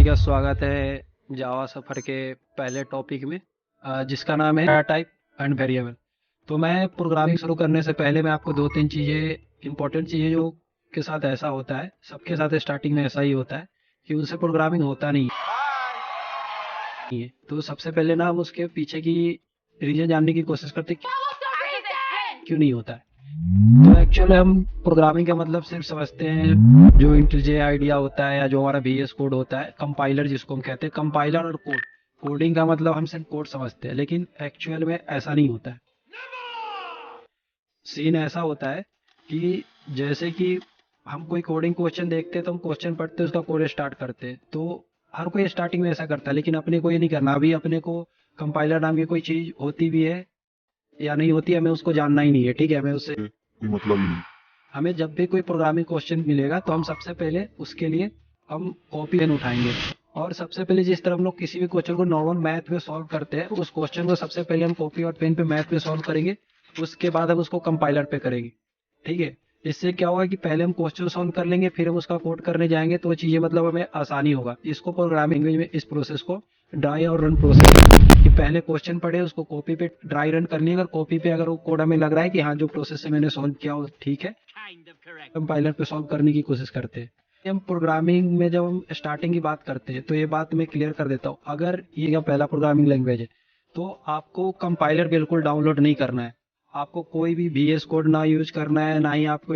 का स्वागत है जावा सफर के पहले टॉपिक में, जिसका नाम है टाइप एंड वेरिएबल। तो मैं प्रोग्रामिंग शुरू करने से पहले मैं आपको दो तीन चीज़ें इंपॉर्टेंट चीज़ें जो के साथ ऐसा होता है, सबके साथ स्टार्टिंग में ऐसा ही होता है कि उनसे प्रोग्रामिंग होता नहीं है। तो सबसे पहले ना हम उसके पीछे की रीजन जानने की कोशिश करते हैं कि क्यों नहीं होता है। तो एक्चुअली हम प्रोग्रामिंग का मतलब सिर्फ समझते हैं जो इंटेलिजेंट आइडिया होता है या जो हमारा VS कोड होता है, कंपाइलर जिसको हम कहते हैं, कंपाइलर और कोड। कोडिंग का मतलब हम सिर्फ कोड समझते हैं, लेकिन एक्चुअल में ऐसा नहीं होता है। सीन ऐसा होता है कि जैसे कि हम कोई कोडिंग क्वेश्चन देखते हैं तो हम क्वेश्चन पढ़ते हैं, उसका कोड स्टार्ट करते हैं। तो हर कोई स्टार्टिंग में ऐसा करता है, लेकिन अपने को ये नहीं करना। अभी अपने को कंपाइलर नाम की कोई चीज होती भी है या नहीं होती, हमें उसको जानना ही नहीं है। ठीक है, हमें उससे मतलब ही नहीं। हमें जब भी कोई प्रोग्रामिंग क्वेश्चन मिलेगा तो हम सबसे पहले उसके लिए हम कॉपी पेन उठाएंगे, और सबसे पहले जिस तरह हम लोग किसी भी क्वेश्चन को नॉर्मल मैथ में सॉल्व करते हैं, उस क्वेश्चन को सबसे पहले हम कॉपी और पेन पे मैथ में सॉल्व करेंगे। उसके बाद हम उसको कंपाइलर पे करेंगे। ठीक है, इससे क्या होगा कि पहले हम क्वेश्चन सॉल्व कर लेंगे, फिर हम उसका कोड करने जाएंगे, तो वो चीजें मतलब हमें आसानी होगा। इसको प्रोग्रामिंग लैंग्वेज में इस प्रोसेस को ड्राई और रन प्रोसेस, कि पहले क्वेश्चन पढ़े, उसको कॉपी पे ड्राई रन करनी है। अगर कॉपी पे अगर वो कोड हमें लग रहा है कि हाँ जो प्रोसेस से मैंने सॉल्व किया वो ठीक है, कंपाइलर पे सॉल्व करने की कोशिश करते हैं। हम प्रोग्रामिंग में जब हम स्टार्टिंग की बात करते हैं तो ये बात मैं क्लियर कर देता हूँ। अगर ये का पहला प्रोग्रामिंग लैंग्वेज है तो आपको कंपाइलर बिल्कुल डाउनलोड नहीं करना है। आपको कोई भी VS कोड ना यूज करना है, ना ही आपको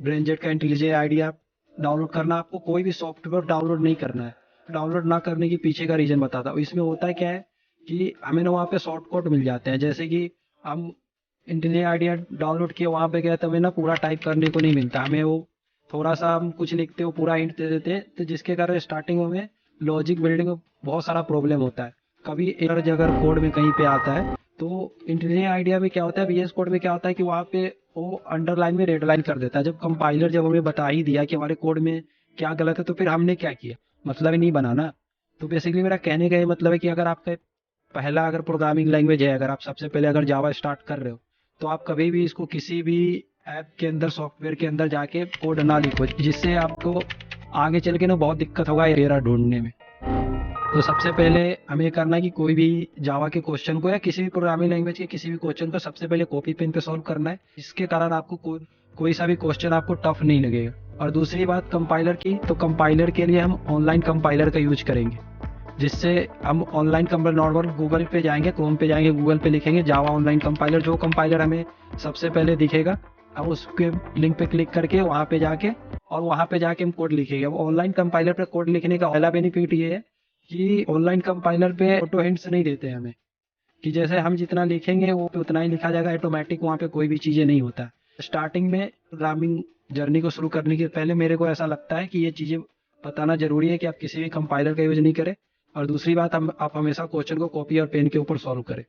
ब्रेनजेट का इंटेलिजेंट आइडिया डाउनलोड करना। आपको कोई भी सॉफ्टवेयर डाउनलोड नहीं करना है। डाउनलोड ना करने के पीछे का रीजन बताता हूँ। इसमें होता है क्या है कि हमें ना वहाँ पे शॉर्टकट मिल जाते हैं। जैसे कि हम इंटेलिजेंट आइडिया डाउनलोड किए, वहाँ पे गए तो हमें ना पूरा टाइप करने को नहीं मिलता। हमें वो थोड़ा सा हम कुछ लिखते हो पूरा हिंट दे देते हैं, तो जिसके कारण स्टार्टिंग में लॉजिक बिल्डिंग में बहुत सारा प्रॉब्लम होता है। कभी एरर अगर कोड में कहीं पे आता है तो इंटेलिजेंट आइडिया में क्या होता है, VS कोड में क्या होता है कि वहाँ पे वो अंडरलाइन में रेड लाइन कर देता है। जब कंपाइलर जब हमें बता ही दिया कि हमारे कोड में क्या गलत है, तो फिर हमने क्या किया, मतलब ही नहीं बनाना। तो बेसिकली मेरा कहने का ये मतलब है कि अगर आपका पहला अगर प्रोग्रामिंग लैंग्वेज है, अगर आप सबसे पहले अगर जावा स्टार्ट कर रहे हो, तो आप कभी भी इसको किसी भी ऐप के अंदर, सॉफ्टवेयर के अंदर जाके कोड ना लिखो, जिससे आपको आगे चल के ना बहुत दिक्कत होगा एरर ढूंढने में। तो सबसे पहले हमें करना है कि कोई भी जावा के क्वेश्चन को या किसी भी प्रोग्रामिंग लैंग्वेज के किसी भी क्वेश्चन को सबसे पहले कॉपी पेन पे सॉल्व करना है। इसके कारण आपको कोई सा भी क्वेश्चन आपको टफ नहीं लगेगा। और दूसरी बात कंपाइलर की, तो कंपाइलर के लिए हम ऑनलाइन कंपाइलर का यूज करेंगे, जिससे हम ऑनलाइन कंपाइलर नॉर्मल गूगल पे जाएंगे, क्रोम पे जाएंगे, गूगल पे लिखेंगे जावा ऑनलाइन कंपाइलर। जो कंपाइलर हमें सबसे पहले दिखेगा, हम उसके लिंक पे क्लिक करके वहाँ पे जाके और वहाँ पे जाके हम कोड लिखेंगे। अब ऑनलाइन कंपाइलर पे कोड लिखने का पहला बेनिफिट ये है कि ऑनलाइन कंपाइलर पे ऑटो हिंट्स नहीं देते हमें, कि जैसे हम जितना लिखेंगे वो पे उतना ही लिखा जाएगा ऑटोमेटिक, वहाँ पे कोई भी चीज़ें नहीं होता। स्टार्टिंग में प्रोग्रामिंग जर्नी को शुरू करने के पहले मेरे को ऐसा लगता है कि ये चीज़ें बताना जरूरी है कि आप किसी भी कंपाइलर का यूज नहीं करें। और दूसरी बात, हम आप हमेशा क्वेश्चन को कॉपी और पेन के ऊपर सॉल्व करें।